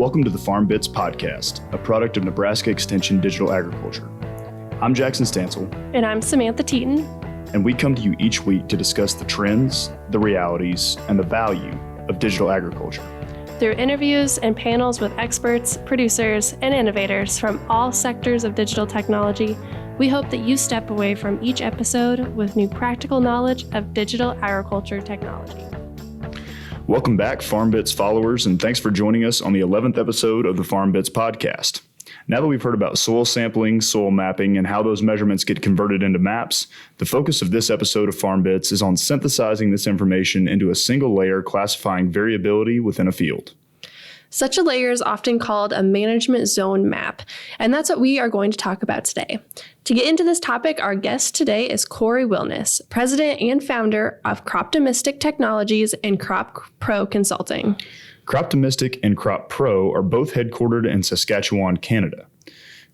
Welcome to the FarmBits podcast, a product of Nebraska Extension Digital Agriculture. I'm Jackson Stansel. And I'm Samantha Teaton. And we come to you each week to discuss the trends, the realities, and the value of digital agriculture. Through interviews and panels with experts, producers, and innovators from all sectors of digital technology, we hope that you step away from each episode with new practical knowledge of digital agriculture technology. Welcome back, FarmBits followers, and thanks for joining us on the 11th episode of the FarmBits podcast. Now that we've heard about soil sampling, soil mapping, and how those measurements get converted into maps, the focus of this episode of FarmBits is on synthesizing this information into a single layer classifying variability within a field. Such a layer is often called a management zone map, and that's what we are going to talk about today. To get into this topic, our guest today is Cory Willness, president and founder of Croptomistic Technologies and CropPro Consulting. Croptomistic and CropPro are both headquartered in Saskatchewan, Canada.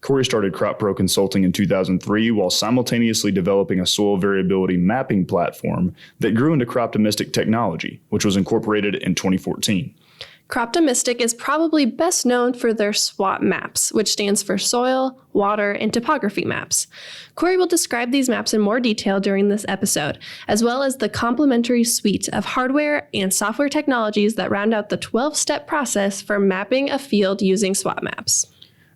Cory started CropPro Consulting in 2003 while simultaneously developing a soil variability mapping platform that grew into Croptomistic Technology, which was incorporated in 2014. Croptomistic is probably best known for their SWAT Maps, which stands for Soil, Water, and Topography Maps. Cory will describe these maps in more detail during this episode, as well as the complementary suite of hardware and software technologies that round out the 12-step process for mapping a field using SWAT Maps.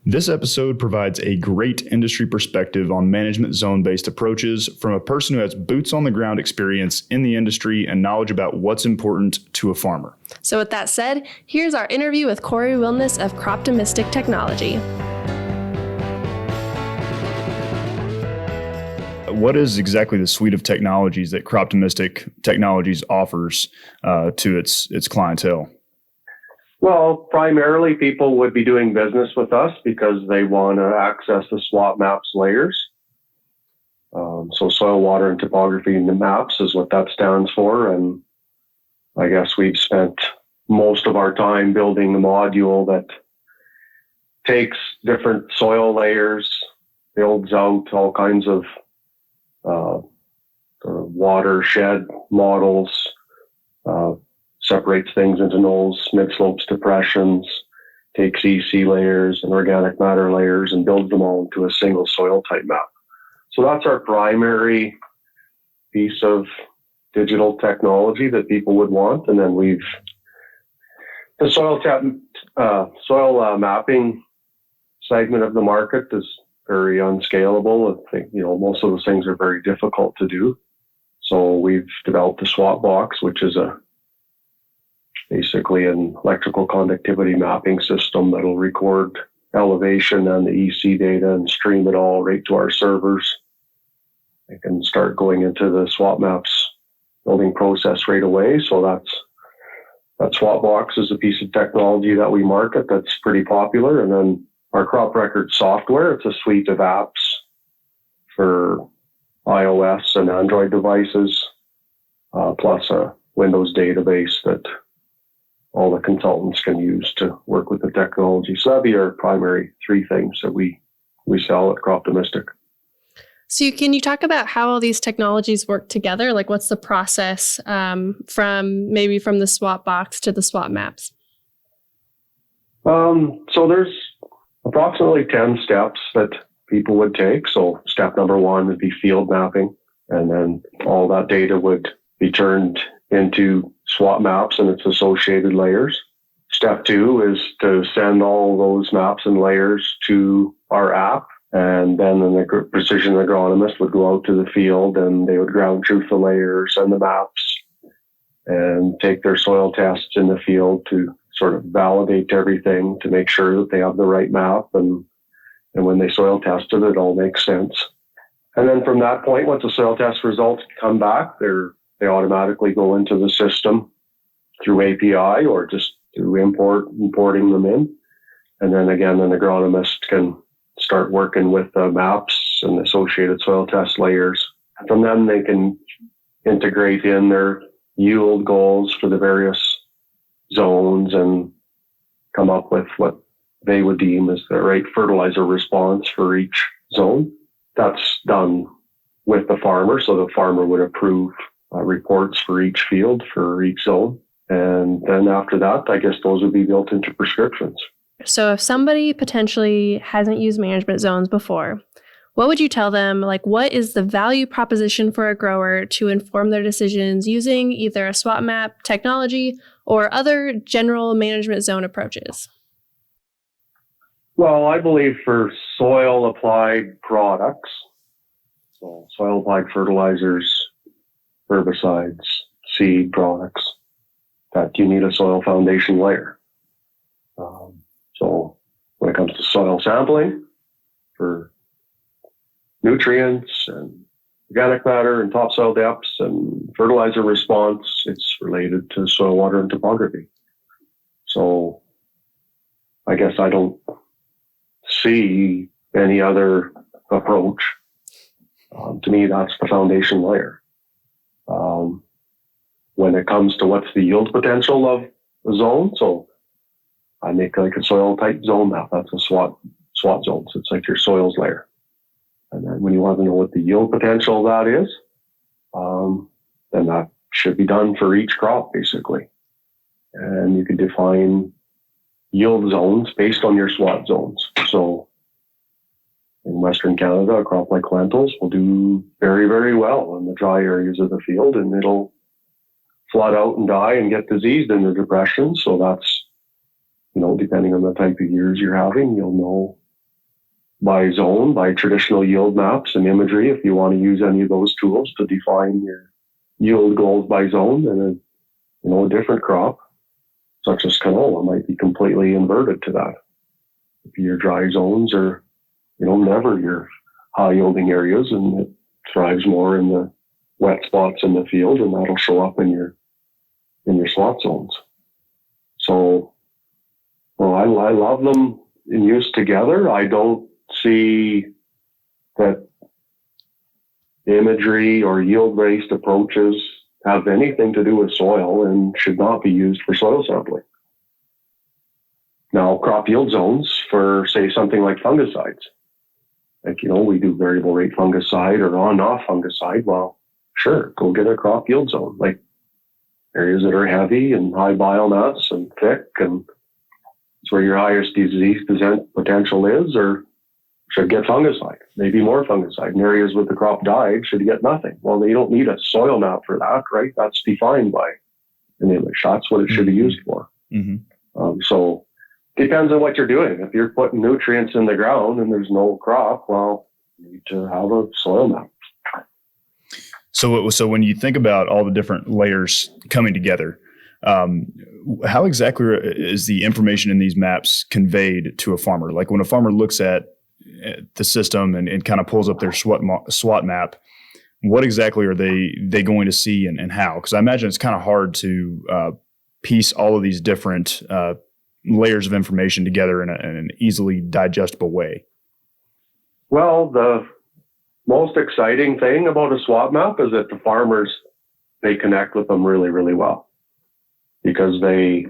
This episode provides a great industry perspective on management zone-based approaches from a person who has boots on the ground experience in the industry and knowledge about what's important to a farmer. So with that said, here's our interview with Cory Willness of Croptomistic Technology. What is exactly the suite of technologies that Croptomistic Technologies offers to its clientele? Well, primarily people would be doing business with us because they want to access the SWAT Maps layers. So soil, water, and topography in the maps is what that stands for. And I guess we've spent most of our time building the module that takes different soil layers, builds out all kinds of watershed models, separates things into knolls, mid-slopes, depressions, takes EC layers and organic matter layers and builds them all into a single soil type map. So that's our primary piece of digital technology that people would want. And then the soil mapping segment of the market is very unscalable. I think, most of those things are very difficult to do. So we've developed the SWAT box, which is basically an electrical conductivity mapping system that'll record elevation and the EC data and stream it all right to our servers. They can start going into the SWAT Maps building process right away. So that SWAT box is a piece of technology that we market that's pretty popular. And then our crop record software, it's a suite of apps for iOS and Android devices, plus a Windows database that all the consultants can use to work with the technology. So that'd be our primary three things that we sell at Croptomistic. So can you talk about how all these technologies work together? Like what's the process from the SWAT box to the SWAT Maps? So there's approximately 10 steps that people would take. So step number 1 would be field mapping, and then all that data would be turned into SWAT Maps and its associated layers. Step 2 is to send all those maps and layers to our app, and then the precision agronomist would go out to the field and they would ground truth the layers and the maps and take their soil tests in the field to sort of validate everything to make sure that they have the right map, and when they soil tested it all makes sense. And then from that point, once the soil test results come back, they automatically go into the system through API or just through importing them in. And then again, an agronomist can start working with the maps and associated soil test layers. From then, they can integrate in their yield goals for the various zones and come up with what they would deem as the right fertilizer response for each zone. That's done with the farmer, so the farmer would approve reports for each field, for each zone. And then after that, I guess those would be built into prescriptions. So if somebody potentially hasn't used management zones before, what would you tell them? Like, what is the value proposition for a grower to inform their decisions using either a SWAT map technology or other general management zone approaches? Well, I believe for soil applied products, so soil applied fertilizers, herbicides, seed products, that you need a soil foundation layer. So when it comes to soil sampling for nutrients and organic matter and topsoil depths and fertilizer response, it's related to soil, water, and topography. So I guess I don't see any other approach. To me, that's the foundation layer. When it comes to what's the yield potential of a zone, so I make like a soil type zone map. That's a SWAT zone. So it's like your soils layer. And then when you want to know what the yield potential of that is, then that should be done for each crop, basically. And you can define yield zones based on your SWAT zones. So in Western Canada, a crop like lentils will do very, very well in the dry areas of the field, and it'll flood out and die and get diseased in the depression. So that's, depending on the type of years you're having, you'll know by zone, by traditional yield maps and imagery, if you want to use any of those tools to define your yield goals by zone. And a different crop, such as canola, might be completely inverted to that. If your dry zones are, never your high yielding areas, and it thrives more in the wet spots in the field, and that'll show up in your SWAT zones. So, I love them in use together. I don't see that imagery or yield-based approaches have anything to do with soil and should not be used for soil sampling. Now, crop yield zones for, say, something like fungicides. Like, we do variable rate fungicide or on-off fungicide. Well, sure, go get a crop yield zone. Like areas that are heavy and high biomass and thick, and it's where your highest disease potential is, or should get fungicide, maybe more fungicide. In areas with the crop died, should get nothing. Well, you don't need a soil map for that, right? That's defined by an image. That's what it should be used for. Mm-hmm. So depends on what you're doing. If you're putting nutrients in the ground and there's no crop, well, you need to have a soil map. So when you think about all the different layers coming together, how exactly is the information in these maps conveyed to a farmer? Like when a farmer looks at the system and kind of pulls up their SWAT map, what exactly are they going to see and how? Because I imagine it's kind of hard to piece all of these different layers of information together in an easily digestible way. Well, the most exciting thing about a SWAT map is that the farmers, they connect with them really, really well, because they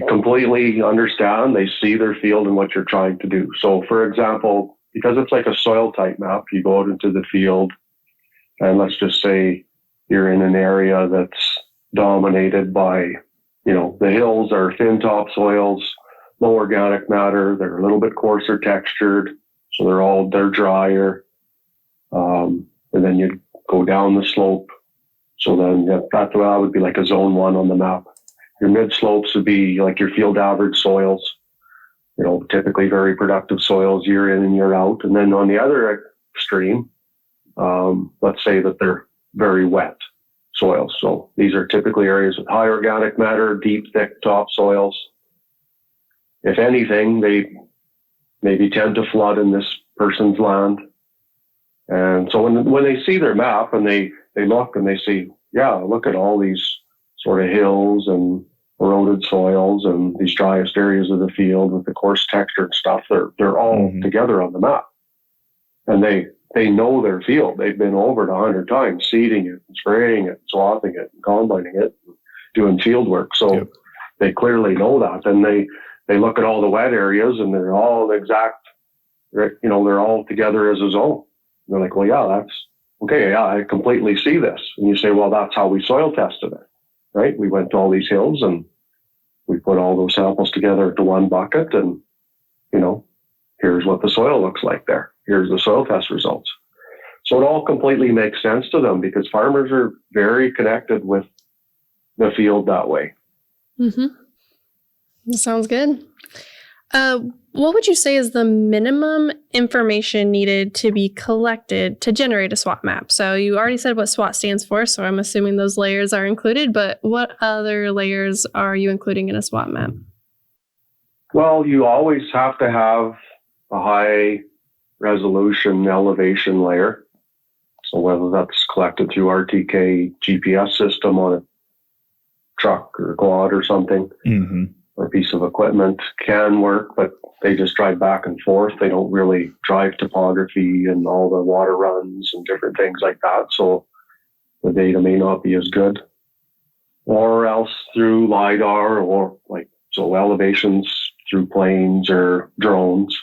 completely understand, they see their field and what you're trying to do. So for example, because it's like a soil type map, you go out into the field and let's just say you're in an area that's dominated by, the hills are thin topsoils, low organic matter, they're a little bit coarser textured, so they're drier. And then you go down the slope. So then that would be like a zone 1 on the map. Your mid slopes would be like your field average soils, typically very productive soils year in and year out. And then on the other extreme, let's say that they're very wet soils. So these are typically areas with high organic matter, deep, thick topsoils. If anything, they maybe tend to flood in this person's land. And so when they see their map and they look and they see, look at all these sort of hills and eroded soils and these driest areas of the field with the coarse texture and stuff, they're all together on the map. And they know their field. They've been over it 100 times, seeding it, and spraying it, swathing it, and combining it, doing field work. So they clearly know that. And they look at all the wet areas and they're all they're all together as a zone. And they're like, well, that's okay. Yeah, I completely see this. And you say, well, that's how we soil tested it, right? We went to all these hills and we put all those samples together into one bucket and, here's what the soil looks like there. Here's the soil test results. So it all completely makes sense to them because farmers are very connected with the field that way. Mm-hmm. Sounds good. What would you say is the minimum information needed to be collected to generate a SWAT map? So you already said what SWAT stands for, so I'm assuming those layers are included, but what other layers are you including in a SWAT map? Well, you always have to have a high resolution elevation layer. So whether that's collected through RTK GPS system on a truck or quad or something, or a piece of equipment can work, but they just drive back and forth. They don't really drive topography and all the water runs and different things like that. So the data may not be as good. Or else through LiDAR so elevations through planes or drones.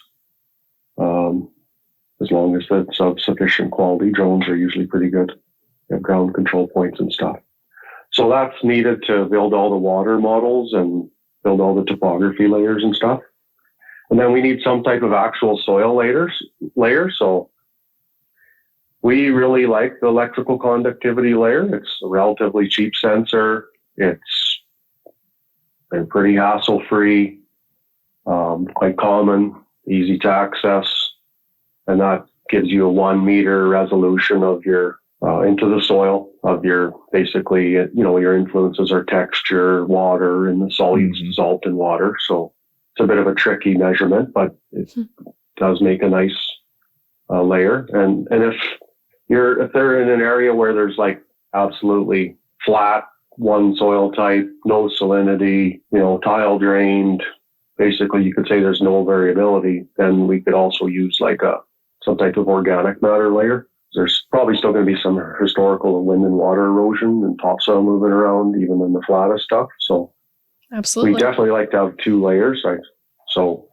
As long as it's of sufficient quality, drones are usually pretty good. They have ground control points and stuff. So that's needed to build all the water models and build all the topography layers and stuff. And then we need some type of actual soil layer. So we really like the electrical conductivity layer. It's a relatively cheap sensor. It's been pretty hassle-free, quite common, easy to access. And that gives you a 1 meter resolution of your into the soil of your, basically, your influences are texture, water, and the salt in water. So it's a bit of a tricky measurement, but it does make a nice layer. And if they're in an area where there's like absolutely flat, one soil type, no salinity, tile drained, basically you could say there's no variability, then we could also use like some type of organic matter layer. There's probably still going to be some historical wind and water erosion and topsoil moving around, even in the flattest stuff. So absolutely, we definitely like to have 2 layers, right? So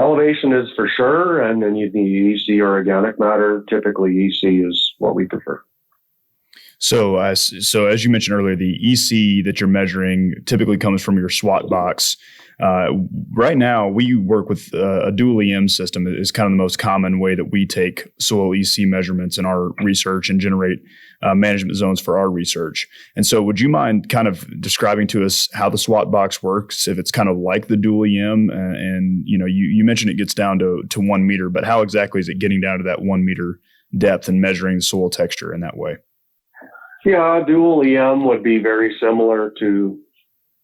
elevation is for sure, and then you'd need EC or organic matter. Typically, EC is what we prefer. So as you mentioned earlier, the EC that you're measuring typically comes from your SWAT box. Right now, we work with a dual EM system. Is kind of the most common way that we take soil EC measurements in our research and generate management zones for our research. And so would you mind kind of describing to us how the SWAT box works, if it's kind of like the dual EM? And you mentioned it gets down to 1 meter, but how exactly is it getting down to that 1 meter depth and measuring soil texture in that way? Yeah, dual EM would be very similar to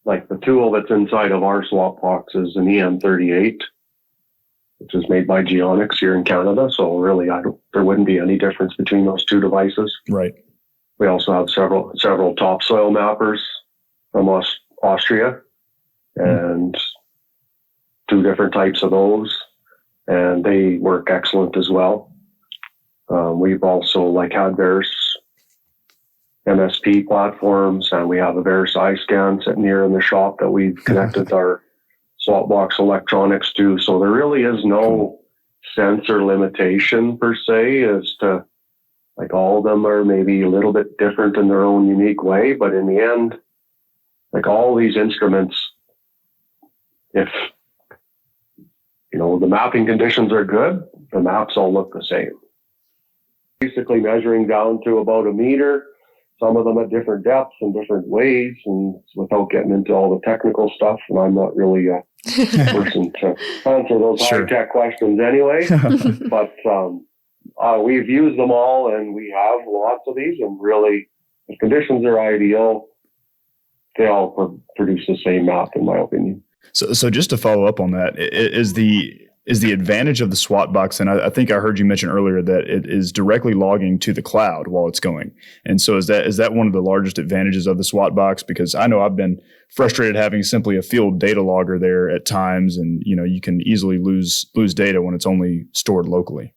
like the tool that's inside of our SWAT box is an EM38, which is made by Geonics here in Canada. So really, there wouldn't be any difference between those 2 devices. Right. We also have several topsoil mappers from Austria, and 2 different types of those, and they work excellent as well. We've also had Veris MSP platforms, and we have a Veris iScan sitting here in the shop that we've connected our SWAT box electronics to. So there really is no sensor limitation per se as to all of them are maybe a little bit different in their own unique way, but in the end, all these instruments, if the mapping conditions are good, the maps all look the same. Basically measuring down to about 1 meter, some of them at different depths and different ways, and without getting into all the technical stuff, and I'm not really a person to answer those high-tech questions anyway, but we've used them all, and we have lots of these, and really, if conditions are ideal, they all produce the same map, in my opinion. So just to follow up on that, is the advantage of the SWAT box, and I think I heard you mention earlier that it is directly logging to the cloud while it's going. And so is that one of the largest advantages of the SWAT box? Because I know I've been frustrated having simply a field data logger there at times, and you can easily lose data when it's only stored locally.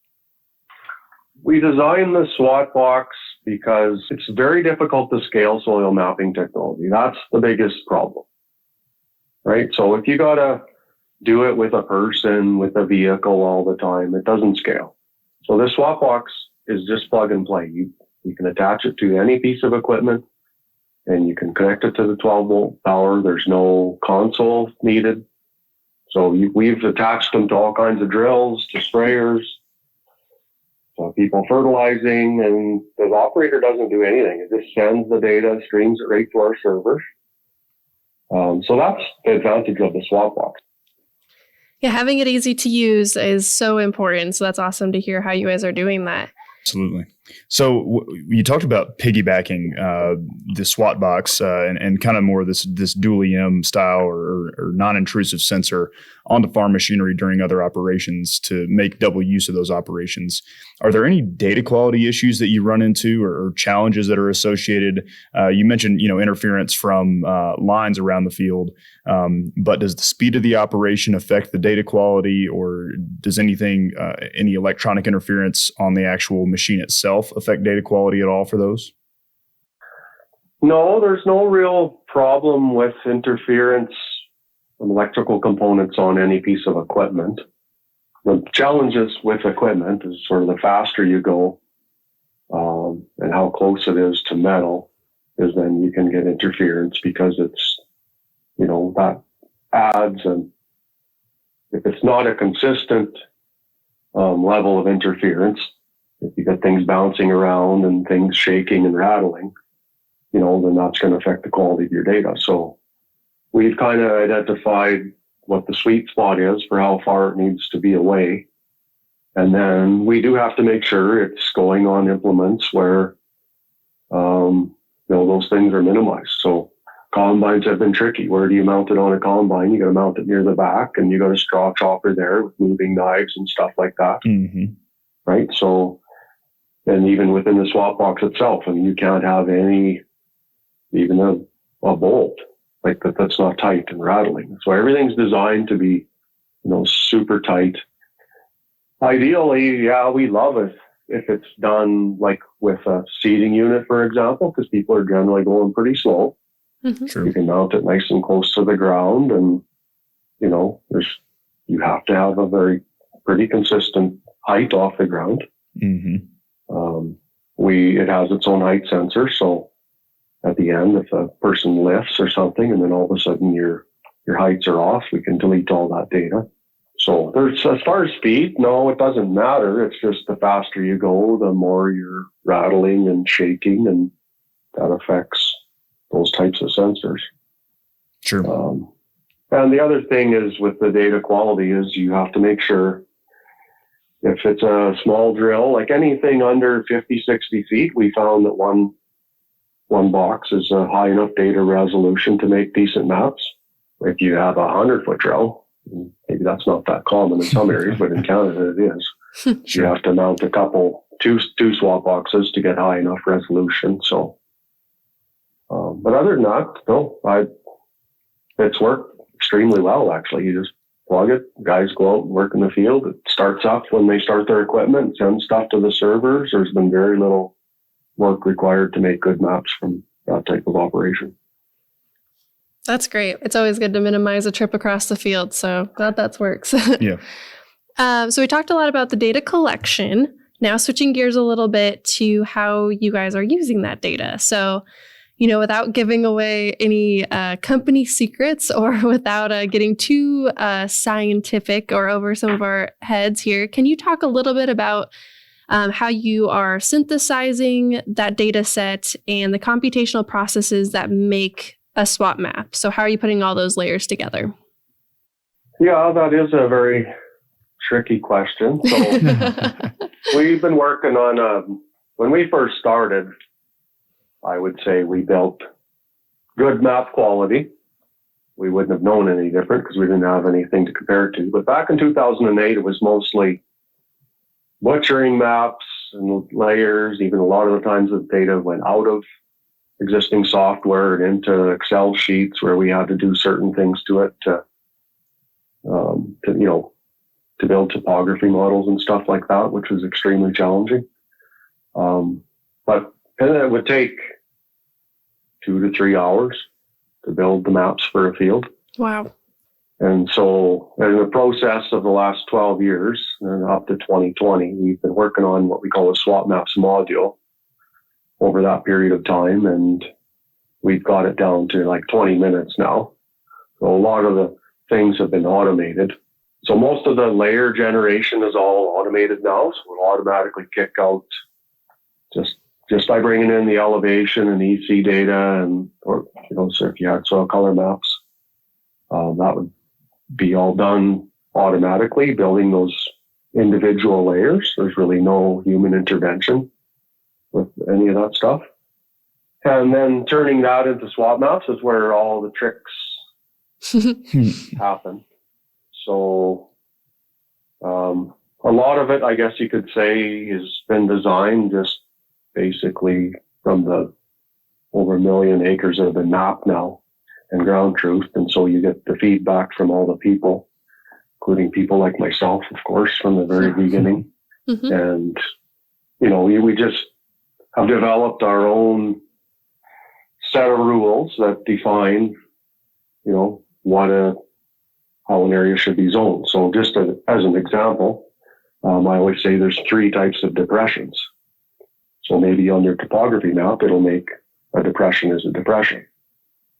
We designed the SWAT box because it's very difficult to scale soil mapping technology. That's the biggest problem, right? So if you got to do it with a person, with a vehicle all the time, it doesn't scale. So this SWAT box is just plug and play. You can attach it to any piece of equipment, and you can connect it to the 12-volt power. There's no console needed. So we've attached them to all kinds of drills, to sprayers, so people fertilizing, and the operator doesn't do anything. It just sends the data, streams it right to our servers. So that's the advantage of the SWAT box. Yeah, having it easy to use is so important. So that's awesome to hear how you guys are doing that. Absolutely. So you talked about piggybacking the SWAT box and kind of more this dual EM style or non-intrusive sensor onto farm machinery during other operations to make double use of those operations. Are there any data quality issues that you run into or challenges that are associated? You mentioned interference from lines around the field, but does the speed of the operation affect the data quality, or does any electronic interference on the actual machine itself affect data quality at all for those? No, there's no real problem with interference from electrical components on any piece of equipment. The challenges with equipment is sort of the faster you go and how close it is to metal, is then you can get interference because it's, that adds, and if it's not a consistent level of interference, if you get things bouncing around and things shaking and rattling, then that's going to affect the quality of your data. So we've kind of identified what the sweet spot is for how far it needs to be away. And then we do have to make sure it's going on implements where, those things are minimized. So combines have been tricky. Where do you mount it on a combine? You got to mount it near the back, and you got a straw chopper there with moving knives and stuff like that. Mm-hmm. Right. So, and even within the SWAT box itself, you can't have even a bolt like that's not tight and rattling. So everything's designed to be, super tight. Ideally, we love it if it's done like with a seating unit, for example, because people are generally going pretty slow. Mm-hmm. Sure. You can mount it nice and close to the ground, and you have to have a pretty consistent height off the ground. Mm-hmm. It has its own height sensor, so at the end, if a person lifts or something, and then all of a sudden your heights are off, we can delete all that data. So as far as speed, no, it doesn't matter. It's just the faster you go, the more you're rattling and shaking, and that affects those types of sensors. Sure. And the other thing is with the data quality is you have to make sure if it's a small drill, like anything under 50, 60 feet, we found that one box is a high enough data resolution to make decent maps. If you have a 100-foot drill, maybe that's not that common in some areas, but in Canada it is. Sure. You have to mount two SWAT boxes to get high enough resolution. So, but other than that, no, it's worked extremely well, actually. You just plug it, guys go out and work in the field. It starts up when they start their equipment, send stuff to the servers. There's been very little work required to make good maps from that type of operation. That's great. It's always good to minimize a trip across the field. So glad that works. Yeah. So we talked a lot about the data collection. Now switching gears a little bit to how you guys are using that data. So, without giving away any company secrets or without getting too scientific or over some of our heads here, can you talk a little bit about how you are synthesizing that data set and the computational processes that make a SWAT map? So how are you putting all those layers together? Yeah, that is a very tricky question. So we've been working on, when we first started, I would say we built good map quality. We wouldn't have known any different because we didn't have anything to compare it to. But back in 2008, it was mostly butchering maps and layers. Even a lot of the times the data went out of existing software and into Excel sheets where we had to do certain things to it to build topography models and stuff like that, which was extremely challenging. And it would take 2 to 3 hours to build the maps for a field. Wow. And so in the process of the last 12 years and up to 2020, we've been working on what we call a SWAT Maps module over that period of time. And we've got it down to like 20 minutes now. So a lot of the things have been automated. So most of the layer generation is all automated now. So it'll automatically kick out just by bringing in the elevation and EC data, and so if you had soil color maps, that would be all done automatically, building those individual layers. There's really no human intervention with any of that stuff. And then turning that into SWAT maps is where all the tricks happen. So a lot of it, I guess you could say, has been designed just basically from the over 1 million acres that have been mapped now and ground truth. And so you get the feedback from all the people, including people like myself, of course, from the very beginning. Mm-hmm. And, we just have developed our own set of rules that define, how an area should be zoned. So just as an example, I always say there's 3 types of depressions. So maybe on your topography map, it'll make a depression as a depression.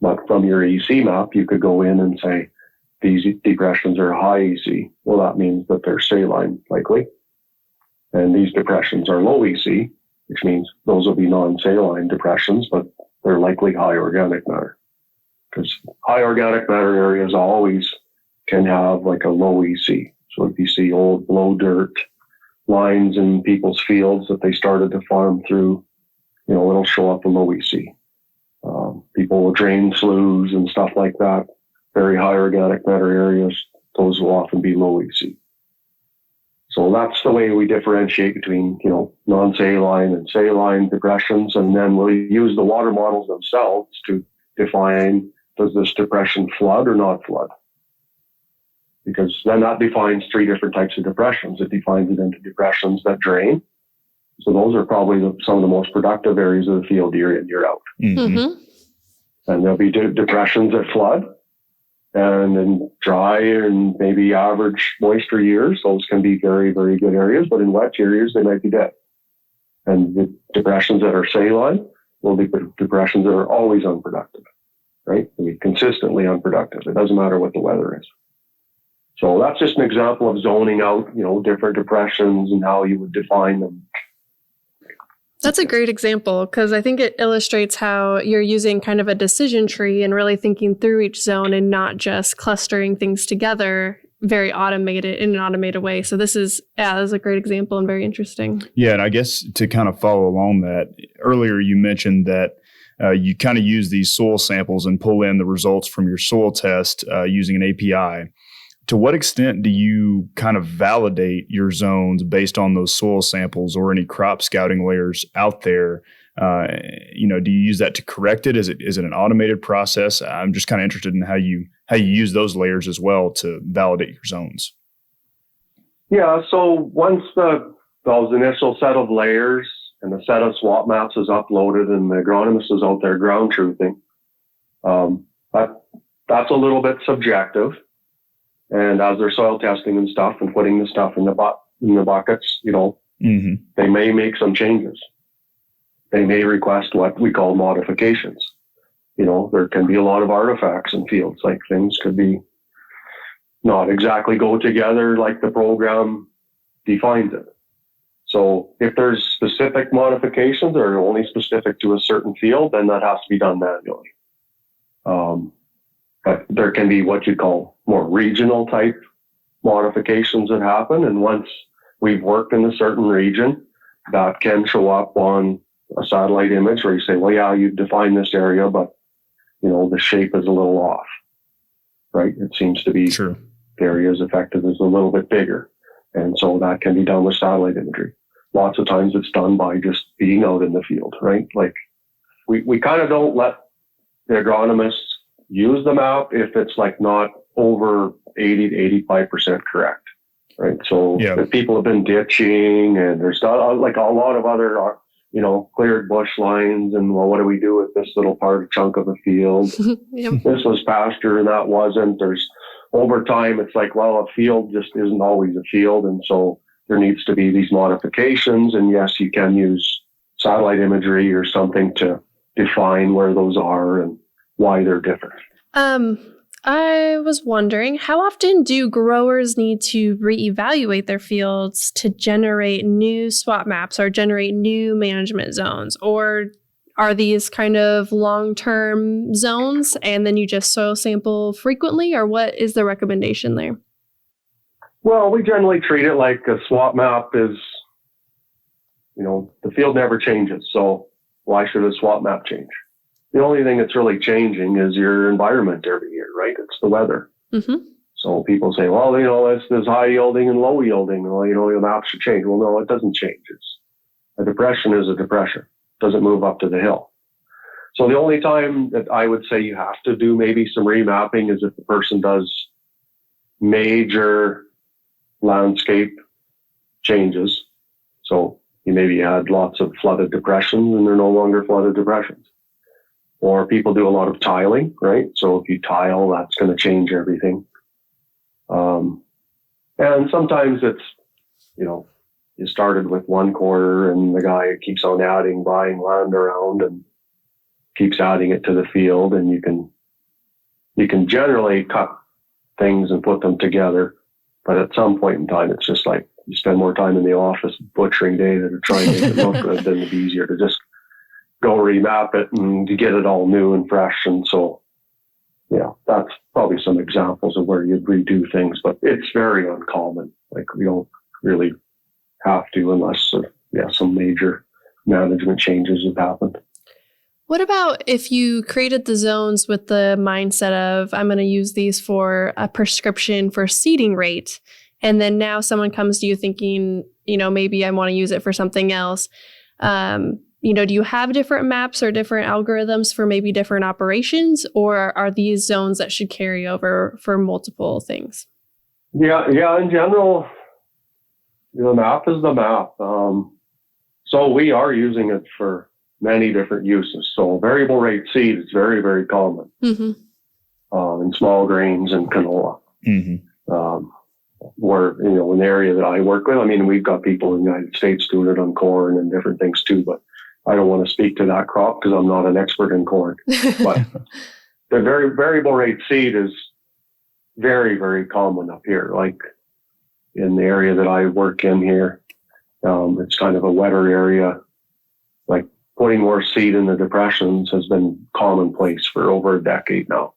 But from your EC map, you could go in and say, these depressions are high EC. Well, that means that they're saline, likely. And these depressions are low EC, which means those will be non-saline depressions, but they're likely high organic matter. Because high organic matter areas always can have like a low EC. So if you see old blow dirt lines in people's fields that they started to farm through, it'll show up a low EC. People will drain sloughs and stuff like that. Very high organic matter areas, those will often be low EC. So that's the way we differentiate between, non-saline and saline depressions. And then we'll use the water models themselves to define, does this depression flood or not flood? Because then that defines 3 different types of depressions. It defines it into depressions that drain. So those are probably some of the most productive areas of the field year in, year out. Mm-hmm. And there'll be depressions that flood. And in dry and maybe average moisture years, those can be very, very good areas. But in wet years, they might be dead. And the depressions that are saline will be depressions that are always unproductive, right? They'll be consistently unproductive. It doesn't matter what the weather is. So that's just an example of zoning out, different depressions and how you would define them. That's a great example because I think it illustrates how you're using kind of a decision tree and really thinking through each zone and not just clustering things together very automated in an automated way. So this is a great example and very interesting. Yeah. And I guess to kind of follow along that, earlier you mentioned that you kind of use these soil samples and pull in the results from your soil test using an API. To what extent do you kind of validate your zones based on those soil samples or any crop scouting layers out there? Do you use that to correct it? Is it an automated process? I'm just kind of interested in how you use those layers as well to validate your zones. Yeah. So once those initial set of layers and the set of SWAT maps is uploaded and the agronomist is out there ground truthing, that's a little bit subjective. And as they're soil testing and stuff and putting the stuff in the buckets, mm-hmm. They may make some changes. They may request what we call modifications. There can be a lot of artifacts in fields, like things could be not exactly go together like the program defines it. So if there's specific modifications that are only specific to a certain field, then that has to be done manually. But there can be what you call more regional type modifications that happen. And once we've worked in a certain region, that can show up on a satellite image where you say, well, yeah, you've defined this area, but, the shape is a little off, right? It seems to be True. The area is affected is a little bit bigger. And so that can be done with satellite imagery. Lots of times it's done by just being out in the field, right? Like we kind of don't let the agronomists use the map if it's like not over 80 to 85% correct, right? So if people have been ditching and there's like a lot of other, cleared bush lines and, well, what do we do with this little chunk of a field? Yep. This was pasture and that wasn't. There's over time, it's like, well, a field just isn't always a field. And so there needs to be these modifications. And yes, you can use satellite imagery or something to define where those are and why they're different. I was wondering, how often do growers need to reevaluate their fields to generate new SWAT maps or generate new management zones? Or are these kind of long-term zones and then you just soil sample frequently, or what is the recommendation there? Well, we generally treat it like a SWAT map is, the field never changes. So why should a SWAT map change? The only thing that's really changing is your environment every year, right? It's the weather. Mm-hmm. So people say, well, there's high yielding and low yielding. Well, the map should change. Well, no, it doesn't change. A depression is a depression. It doesn't move up to the hill. So the only time that I would say you have to do maybe some remapping is if the person does major landscape changes. So you maybe had lots of flooded depressions and they're no longer flooded depressions. Or people do a lot of tiling, right? So if you tile, that's going to change everything. And sometimes it's, you started with one quarter and the guy keeps on buying land around and keeps adding it to the field, and you can generally cut things and put them together. But at some point in time, it's just like you spend more time in the office butchering data to try and make it look good, then it'd be easier to just go remap it and to get it all new and fresh. And so, that's probably some examples of where you'd redo things, but it's very uncommon. Like we don't really have to unless, some major management changes have happened. What about if you created the zones with the mindset of, I'm going to use these for a prescription for seeding rate, and then now someone comes to you thinking, maybe I want to use it for something else. Do you have different maps or different algorithms for maybe different operations, or are these zones that should carry over for multiple things? Yeah. In general, the map is the map. So we are using it for many different uses. So variable rate seed is very, very common in small grains and canola. Mm-hmm. Where, in the area that I work with, we've got people in the United States doing it on corn and different things too, but I don't want to speak to that crop because I'm not an expert in corn. But the variable rate seed is very, very common up here. Like in the area that I work in here, it's kind of a wetter area. Like putting more seed in the depressions has been commonplace for over a decade now.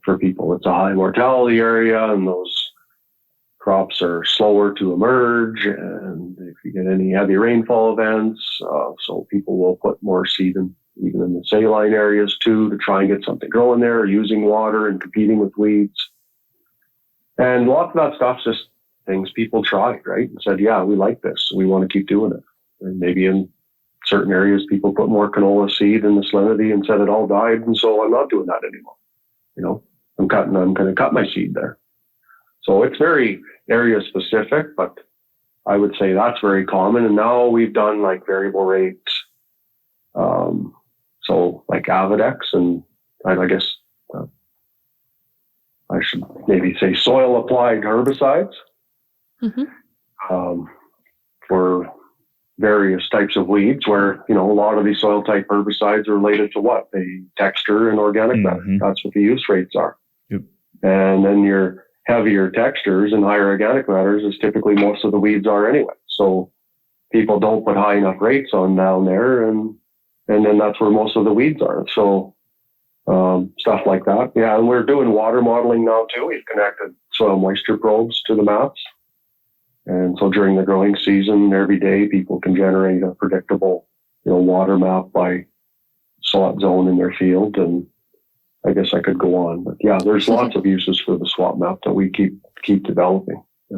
For people, it's a high mortality area, and those crops are slower to emerge, and if you get any heavy rainfall events, so people will put more seed in, even in the saline areas too, to try and get something growing there, using water and competing with weeds. And lots of that stuff's just things people tried, right? And said, yeah, we like this, we want to keep doing it. And maybe in certain areas, people put more canola seed in the salinity and said it all died, and so I'm not doing that anymore. I'm going to cut my seed there. So it's very area specific, but I would say that's very common. And now we've done like variable rates. So like Avidex, and I guess I should maybe say soil applied herbicides for various types of weeds where, a lot of these soil type herbicides are related to what? They texture and organic matter. That's what the use rates are. Yep. And then your heavier textures and higher organic matters is typically most of the weeds are anyway. So people don't put high enough rates on down there, and then that's where most of the weeds are. So stuff like that. Yeah, and we're doing water modeling now too. We've connected soil moisture probes to the maps. And so during the growing season, every day people can generate a predictable, water map by SWAT zone in their field. And I guess I could go on, but yeah, there's lots of uses for the SWAT map that we keep developing. Yeah.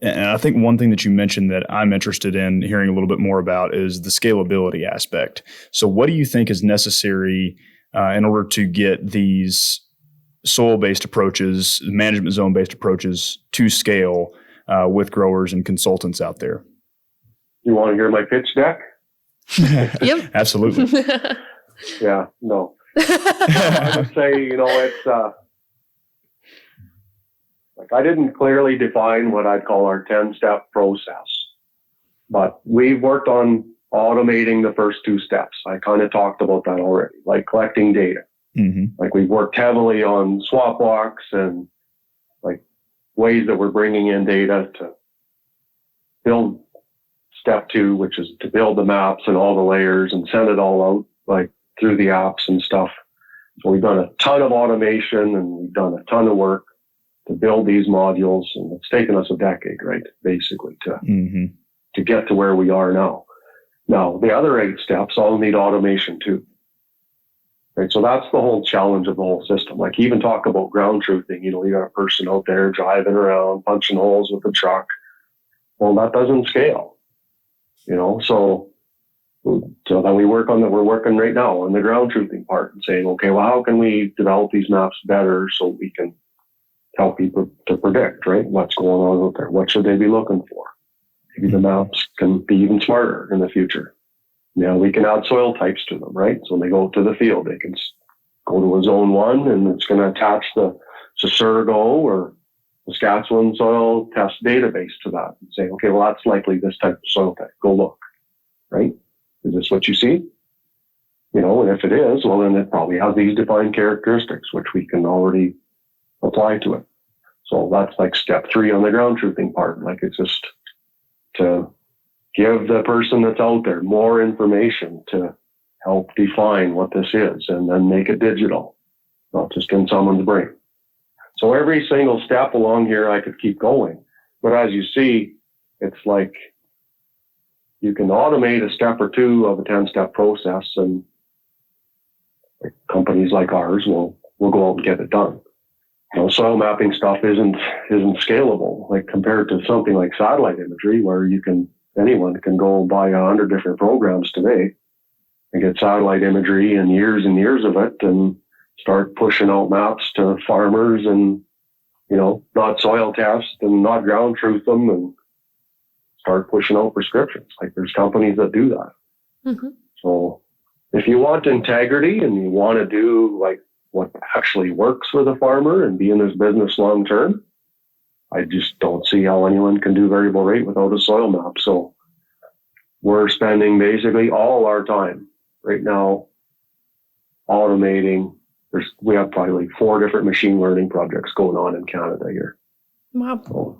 And I think one thing that you mentioned that I'm interested in hearing a little bit more about is the scalability aspect. So what do you think is necessary in order to get these soil-based approaches, management zone-based approaches to scale with growers and consultants out there? You want to hear my pitch deck? Yep. Absolutely. Yeah, no. I would say, it's like I didn't clearly define what I'd call our 10-step process, but we've worked on automating the first two steps. I kind of talked about that already, like collecting data. Like we've worked heavily on swap walks and like ways that we're bringing in data to build step 2, which is to build the maps and all the layers and send it all out like through the apps and stuff. So we've done a ton of automation and we've done a ton of work to build these modules, and it's taken us a decade, right, basically to get to where we are now. Now, the other 8 steps all need automation too. Right, so that's the whole challenge of the whole system. Like even talk about ground truthing, you got a person out there driving around, punching holes with a truck. Well, that doesn't scale, so then we're working right now on the ground truthing part and saying, okay, well, how can we develop these maps better so we can help people to predict, right, what's going on out there? What should they be looking for? Maybe the maps can be even smarter in the future. We can add soil types to them, right? So when they go to the field, they can go to a zone 1 and it's going to attach the Sasurgo or Saskatchewan soil test database to that and say, okay, well, that's likely this type of soil type. Go look, right? Is this what you see? And if it is, well, then it probably has these defined characteristics, which we can already apply to it. So that's like step 3 on the ground truthing part. Like it's just to give the person that's out there more information to help define what this is and then make it digital, not just in someone's brain. So every single step along here, I could keep going. But as you see, it's like you can automate a step or 2 of a 10-step process, and companies like ours will go out and get it done. Soil mapping stuff isn't scalable, like compared to something like satellite imagery, where anyone can go buy 100 different programs today and get satellite imagery and years of it and start pushing out maps to farmers and, not soil test and not ground truth them and start pushing out prescriptions. Like there's companies that do that. So if you want integrity and you want to do like what actually works for the farmer and be in this business long term, I just don't see how anyone can do variable rate without a soil map. So we're spending basically all our time right now automating. We have probably 4 different machine learning projects going on in Canada here. Wow.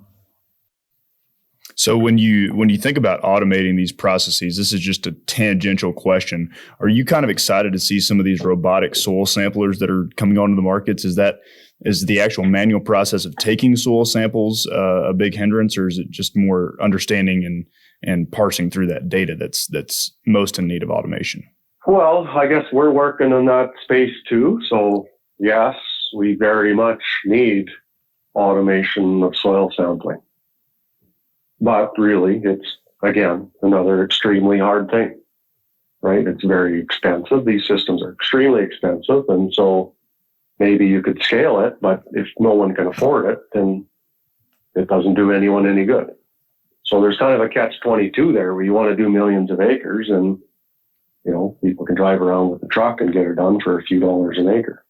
So when you think about automating these processes, this is just a tangential question. Are you kind of excited to see some of these robotic soil samplers that are coming onto the markets? Is the actual manual process of taking soil samples a big hindrance, or is it just more understanding and parsing through that data that's most in need of automation? Well, I guess we're working in that space too. So yes, we very much need automation of soil sampling. But really, it's, again, another extremely hard thing, right? It's very expensive. These systems are extremely expensive. And so maybe you could scale it, but if no one can afford it, then it doesn't do anyone any good. So there's kind of a catch-22 there where you want to do millions of acres and, people can drive around with a truck and get it done for a few dollars an acre.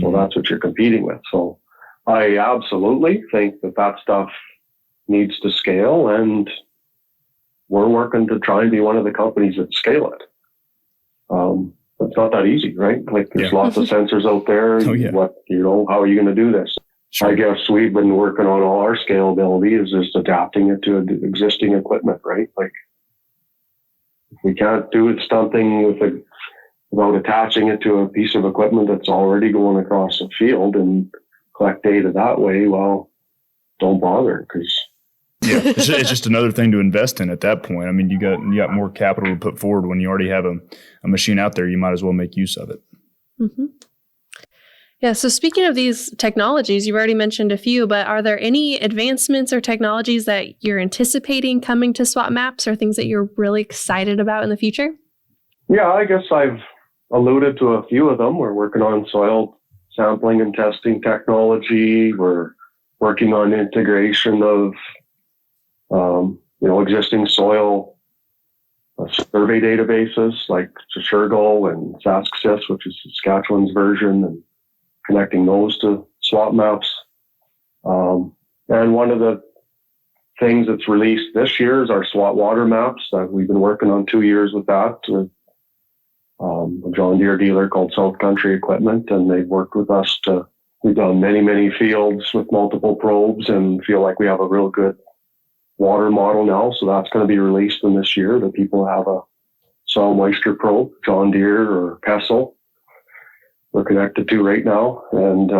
So that's what you're competing with. So I absolutely think that stuff needs to scale, and we're working to try and be one of the companies that scale it. It's not that easy, right? Like there's lots of sensors out there. Oh, yeah. How are you going to do this? Sure. I guess we've been working on all our scalability is just adapting it to existing equipment, right? Like if we can't do something without attaching it to a piece of equipment that's already going across a field and collect data that way, well, don't bother because it's just another thing to invest in at that point. I mean, you got more capital to put forward when you already have a machine out there. You might as well make use of it. Mm-hmm. Yeah. So speaking of these technologies, you've already mentioned a few, but are there any advancements or technologies that you're anticipating coming to SWAT Maps, or things that you're really excited about in the future? Yeah, I guess I've alluded to a few of them. We're working on soil sampling and testing technology. We're working on integration of existing soil survey databases like Sasurgo and SaskSys, which is Saskatchewan's version, and connecting those to SWAT Maps. And one of the things that's released this year is our SWAT water maps. We've been working on 2 years with that with a John Deere dealer called South Country Equipment, and they've worked with us we've done many fields with multiple probes and feel like we have a real good water model now. So that's going to be released in this year that people have a soil moisture probe, John Deere or Kessel, we're connected to right now. And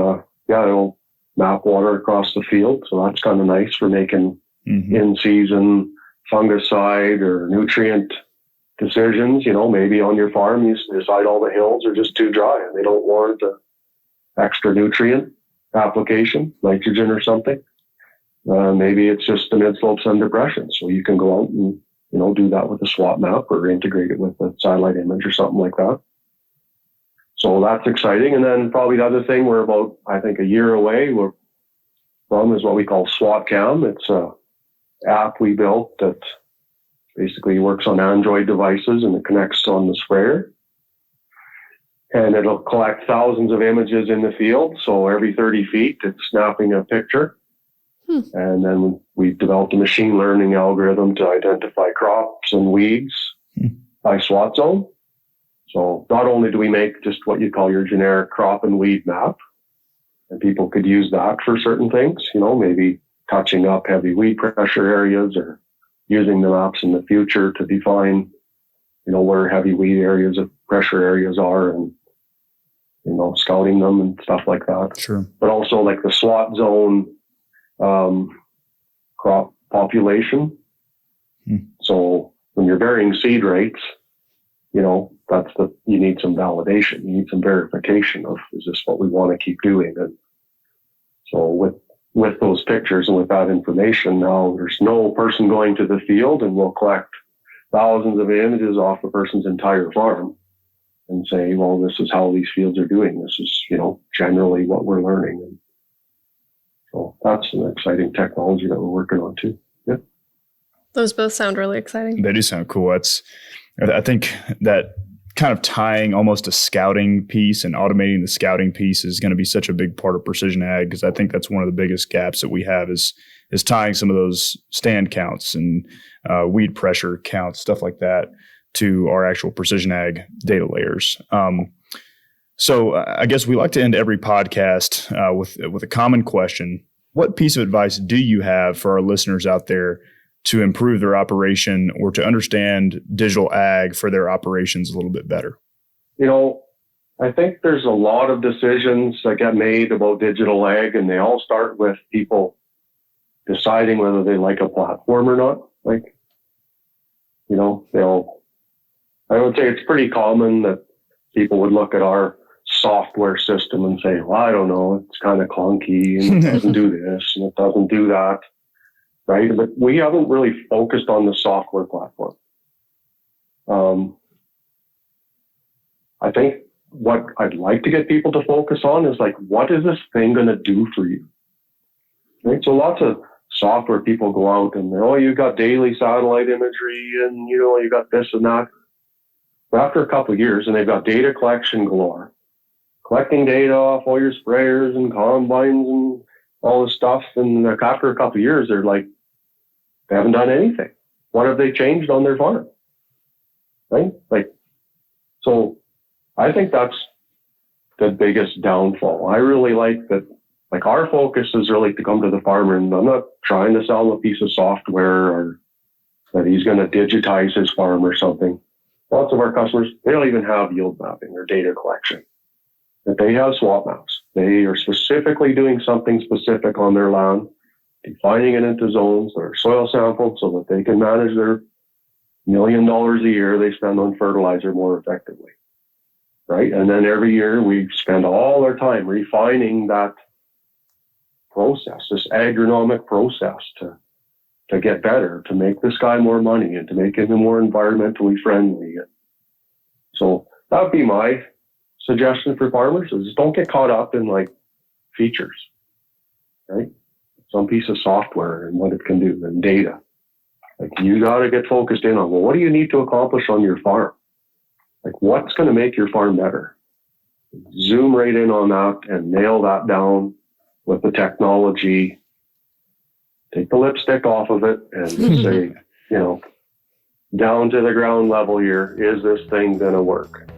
it'll map water across the field. So that's kind of nice for making in-season fungicide or nutrient decisions. Maybe on your farm you decide all the hills are just too dry and they don't warrant an extra nutrient application, nitrogen or something. Maybe it's just the mid-slopes and depressions. So you can go out and do that with a SWAT map or integrate it with a satellite image or something like that. So that's exciting. And then probably the other thing we're about, I think, a year away from is what we call SWAT Cam. It's a app we built that basically works on Android devices and it connects on the sprayer. And it'll collect thousands of images in the field. So every 30 feet, it's snapping a picture. And then we've developed a machine learning algorithm to identify crops and weeds by SWAT zone. So not only do we make just what you call your generic crop and weed map, and people could use that for certain things, maybe touching up heavy weed pressure areas or using the maps in the future to define, where heavy weed areas of pressure areas are and, scouting them and stuff like that. Sure. But also like the SWAT zone crop population. So when you're varying seed rates, you need some validation. You need some verification of, is this what we want to keep doing? And so with those pictures and with that information, now there's no person going to the field, and we'll collect thousands of images off a person's entire farm and say, well, this is how these fields are doing. This is, generally what we're learning. And so that's an exciting technology that we're working on too. Yeah. Those both sound really exciting. They do sound cool. I think that kind of tying almost a scouting piece and automating the scouting piece is going to be such a big part of precision ag, because I think that's one of the biggest gaps that we have is tying some of those stand counts and weed pressure counts, stuff like that, to our actual precision ag data layers. So I guess we like to end every podcast with a common question. What piece of advice do you have for our listeners out there to improve their operation or to understand digital ag for their operations a little bit better? I think there's a lot of decisions that get made about digital ag, and they all start with people deciding whether they like a platform or not. I would say it's pretty common that people would look at our software system and say, well, I don't know, it's kind of clunky and it doesn't do this and it doesn't do that. Right? But we haven't really focused on the software platform. I think what I'd like to get people to focus on is what is this thing going to do for you? Right? So lots of software people go out and, you got daily satellite imagery and, you got this and that. But after a couple of years, and they've got data collection galore, collecting data off all your sprayers and combines and all this stuff. And after a couple of years, they're they haven't done anything. What have they changed on their farm? Right? So I think that's the biggest downfall. I really like that. Our focus is really to come to the farmer, and I'm not trying to sell him a piece of software or that he's going to digitize his farm or something. Lots of our customers, they don't even have yield mapping or data collection. But they have SWAT maps. They are specifically doing something specific on their land, defining it into zones that are soil sampled so that they can manage their $1 million a year they spend on fertilizer more effectively. Right? And then every year we spend all our time refining that process, this agronomic process to get better, to make this guy more money and to make him more environmentally friendly. So that would be my suggestion for farmers is don't get caught up in features, right? Some piece of software and what it can do and data. You got to get focused in on, well, what do you need to accomplish on your farm? What's going to make your farm better? Zoom right in on that and nail that down with the technology take the lipstick off of it and say, down to the ground level here, is this thing going to work?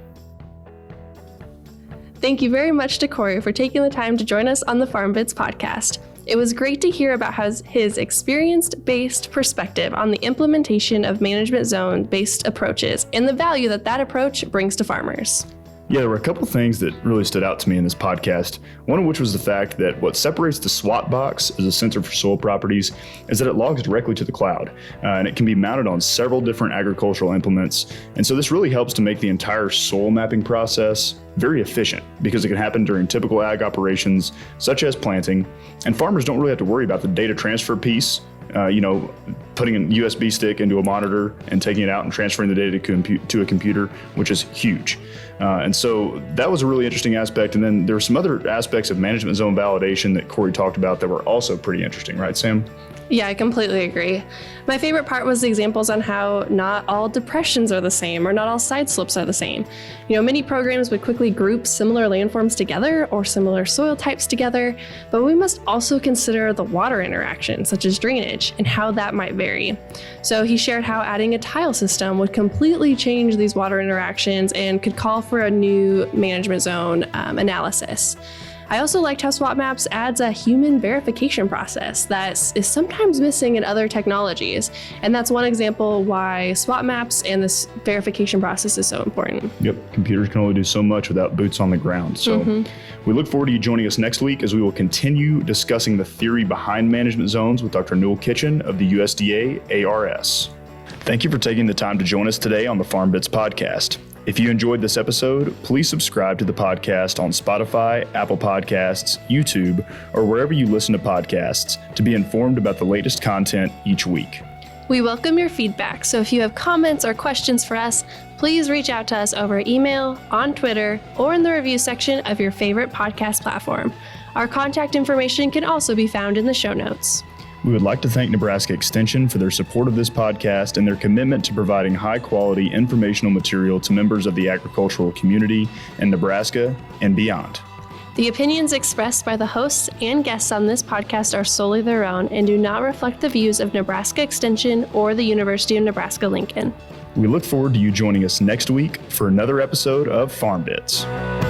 Thank you very much to Cory for taking the time to join us on the FarmBits podcast. It was great to hear about his experience-based perspective on the implementation of management zone-based approaches and the value that approach brings to farmers. Yeah, there were a couple things that really stood out to me in this podcast, one of which was the fact that what separates the SWAT box as a sensor for soil properties is that it logs directly to the cloud, and it can be mounted on several different agricultural implements. And so this really helps to make the entire soil mapping process very efficient because it can happen during typical ag operations such as planting, and farmers don't really have to worry about the data transfer piece. Putting a USB stick into a monitor and taking it out and transferring the data to a computer, which is huge. And so that was a really interesting aspect. And then there were some other aspects of management zone validation that Cory talked about that were also pretty interesting, right, Sam? Yeah, I completely agree. My favorite part was the examples on how not all depressions are the same or not all side slopes are the same. Many programs would quickly group similar landforms together or similar soil types together, but we must also consider the water interaction, such as drainage, and how that might vary. So he shared how adding a tile system would completely change these water interactions and could call for a new management zone analysis. I also liked how SWAT Maps adds a human verification process that is sometimes missing in other technologies. And that's one example why SWAT Maps and this verification process is so important. Yep, computers can only do so much without boots on the ground. So we look forward to you joining us next week as we will continue discussing the theory behind management zones with Dr. Newell Kitchen of the USDA ARS. Thank you for taking the time to join us today on the FarmBits podcast. If you enjoyed this episode, please subscribe to the podcast on Spotify, Apple Podcasts, YouTube, or wherever you listen to podcasts to be informed about the latest content each week. We welcome your feedback, so if you have comments or questions for us, please reach out to us over email, on Twitter, or in the review section of your favorite podcast platform. Our contact information can also be found in the show notes. We would like to thank Nebraska Extension for their support of this podcast and their commitment to providing high-quality informational material to members of the agricultural community in Nebraska and beyond. The opinions expressed by the hosts and guests on this podcast are solely their own and do not reflect the views of Nebraska Extension or the University of Nebraska-Lincoln. We look forward to you joining us next week for another episode of FarmBits.